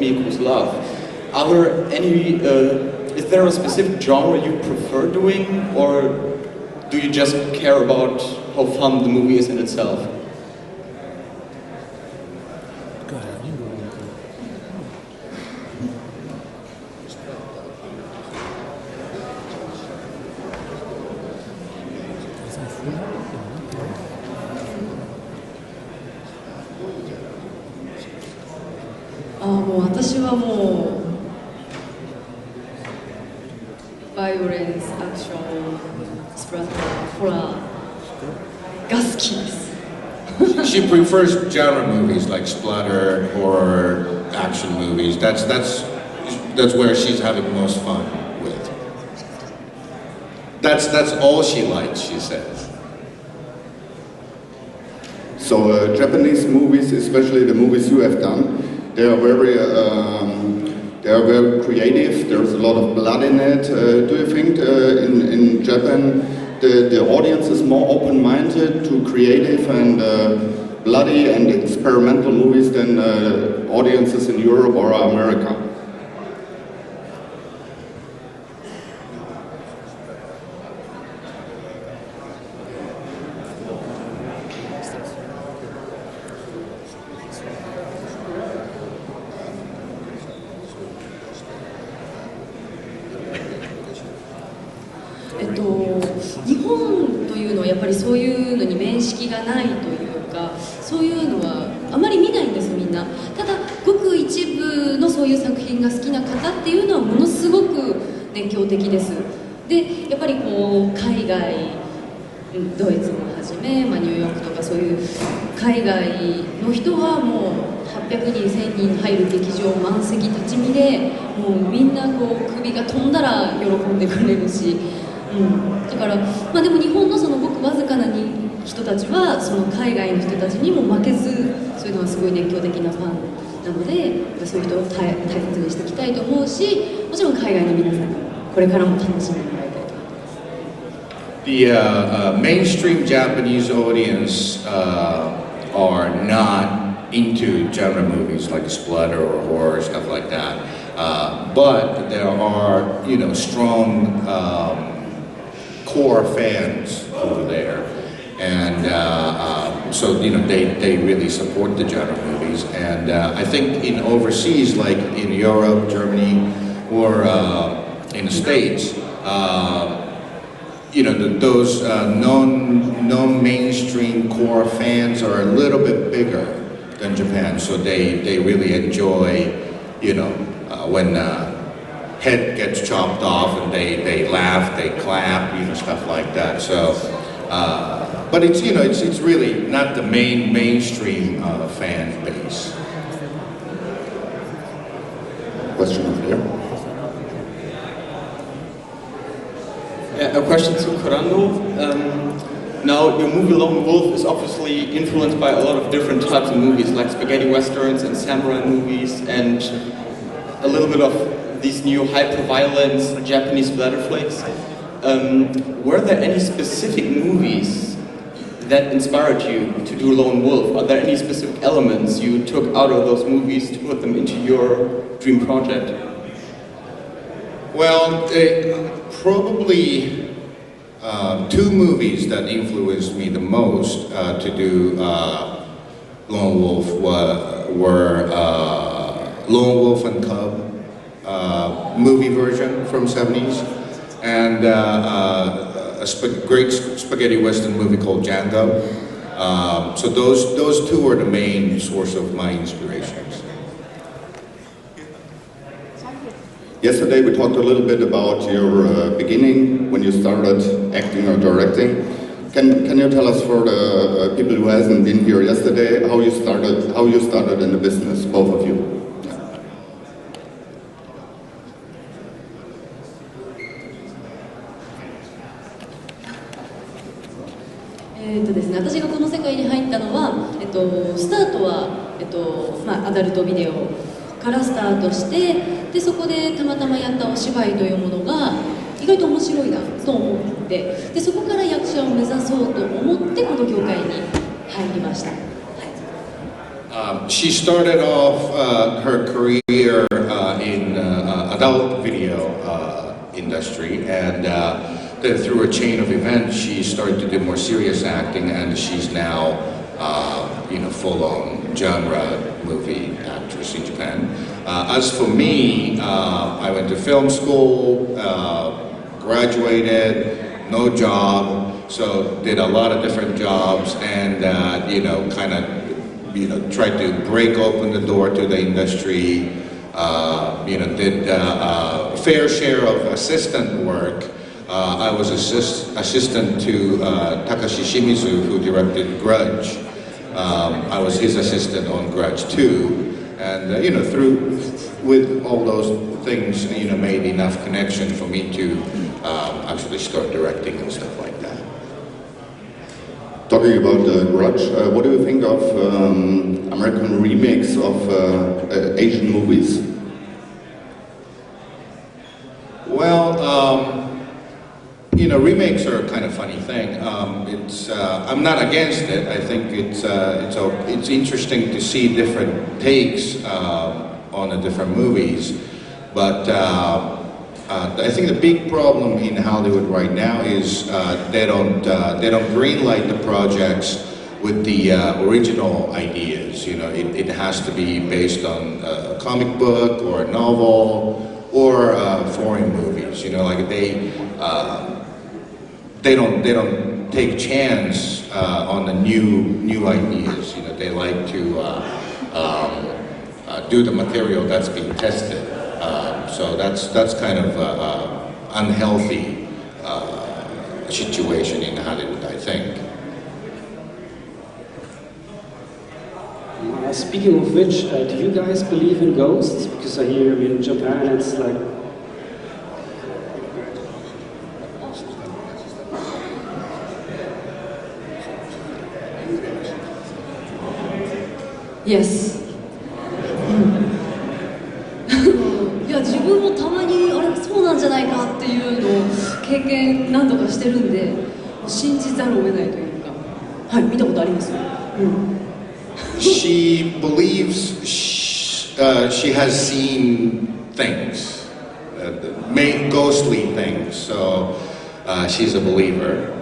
equals love. Are there any, is there a specific genre you prefer doing, or do you just care about how fun the movie is in itself?私はもうバイオレンス、アクション、スプラッター、ホラーが好きです。She prefers genre movies like splatter, horror, action movies. That's where she's having the most fun with. That's all she likes, she says. So Japanese movies, especially the movies you have done, they are very creative. There's a lot of blood in it. Do you think in Japan the audience is more open-minded to creative and bloody and experimental movies than audiences in Europe or America?日本というのはやっぱりそういうのに面識がないというか、そういうのはあまり見ないんですみんな。ただごく一部のそういう作品が好きな方っていうのはものすごく熱狂的です。でやっぱりこう海外、ドイツもはじめ、ニューヨークとかそういう海外の人はもう800人1000人入る劇場満席立ち見で、もうみんなこう首が飛んだら喜んでくれるし。だから、でも日本のそのごくわずかな人たちはその海外の人たちにも負けず、そういうのはすごい熱狂的なファンなので、そういう人を大切にしていきたいと思うし、もちろん海外の皆さんにこれからも楽しんでもらいたいと思います。The mainstream Japanese audience are not into genre movies like splatter or horror, stuff like that. But there are, strong core fans over there, and so they really support the genre movies. And I think in overseas, like in Europe, Germany, or in the States, those non-mainstream core fans are a little bit bigger than Japan, so they really enjoy, when head gets chopped off and they laugh, they clap, stuff like that. So, but it's really not the mainstream fan base. Question over there. A question to Kurando. Now, your movie Lone Wolf is obviously influenced by a lot of different types of movies, like spaghetti westerns and samurai movies, and a little bit of these new hyper-violence Japanese splatter flicks. Were there any specific movies that inspired you to do Lone Wolf? Are there any specific elements you took out of those movies to put them into your dream project? Well, probably two movies that influenced me the most to do Lone Wolf were Lone Wolf and Cub movie version from 70s, and a great spaghetti western movie called Django. So those two are the main source of my inspirations. Yesterday we talked a little bit about your beginning when you started acting or directing. Can you tell us for the people who hasn't been here yesterday how you started in the business, both of you? 私がこの世界に入ったのは、スタートは、アダルトビデオからスタートして、でそこでたまたまやったお芝居というものが意外と面白いなと思って、でそこから役者を目指そうと思ってこの業界に入りました。She started off her career in adult video industry, and then through a chain of events, she started to do more serious acting, and she's now, full-on genre movie actress in Japan. As for me, I went to film school, graduated, no job, so did a lot of different jobs, and tried to break open the door to the industry. Did a fair share of assistant work. I was assistant to Takashi Shimizu, who directed Grudge. I was his assistant on Grudge 2, and with all those things, made enough connection for me to actually start directing and stuff like that. Talking about Grudge, what do you think of American remakes of Asian movies? Well, remakes are a kind of funny thing. I'm not against it. I think it's interesting to see different takes on the different movies, but I think the big problem in Hollywood right now is they don't greenlight the projects with the original ideas. It has to be based on a comic book or a novel or foreign movies. They don't take chance on the new ideas. They like to do the material that's being tested. So that's kind of unhealthy situation in Hollywood, I think. Speaking of which, do you guys believe in ghosts? Because I hear in Japan it's like... Yes. いや、自分もたまにあれそうなんじゃないかっていうのを経験何度かしてるんで、信じざるを得ないというか、はい、見たことあります。She believes she has seen things, ghostly things. So she's a believer.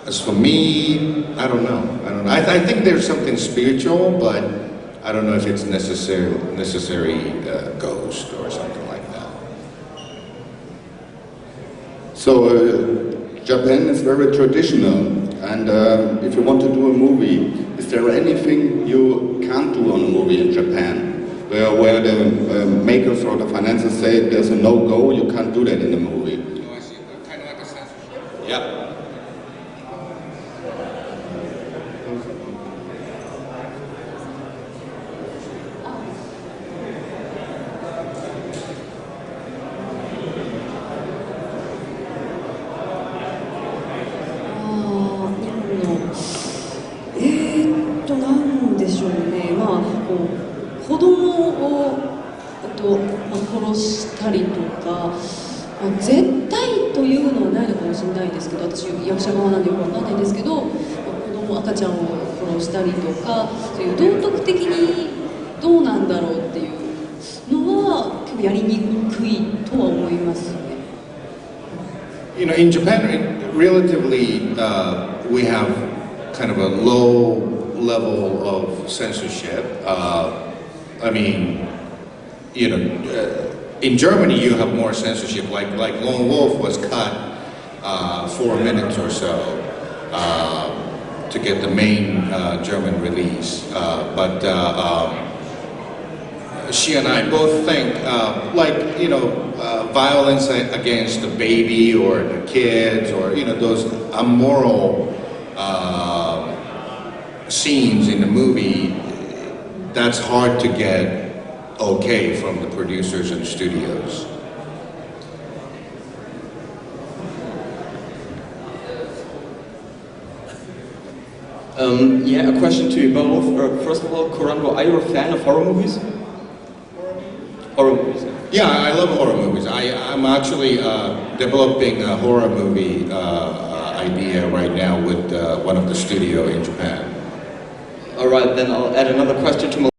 As for me, I don't know. I think there's something spiritual, but I don't know if it's necessary ghost or something like that. So Japan is very traditional, and if you want to do a movie, is there anything you can't do on a movie in Japan? Where the makers or the financiers say there's a no-go, you can't do that in a movie? Oh, I see. Kind of like a censorship. Yeah. In Japan, relatively, we have kind of a low level of censorship. In Germany, you have more censorship. Like Lone Wolf was cut 4 minutes or so to get the main German release. But she and I both think, violence against the baby or the kids, or those immoral scenes in the movie. That's hard to get okay from the producers and studios. A question to you both. First of all, Kurando, are you a fan of horror movies? Horror movies. Yeah, I love horror movies. I'm actually developing a horror movie idea right now with one of the studio in Japan. Alright, then I'll add another question to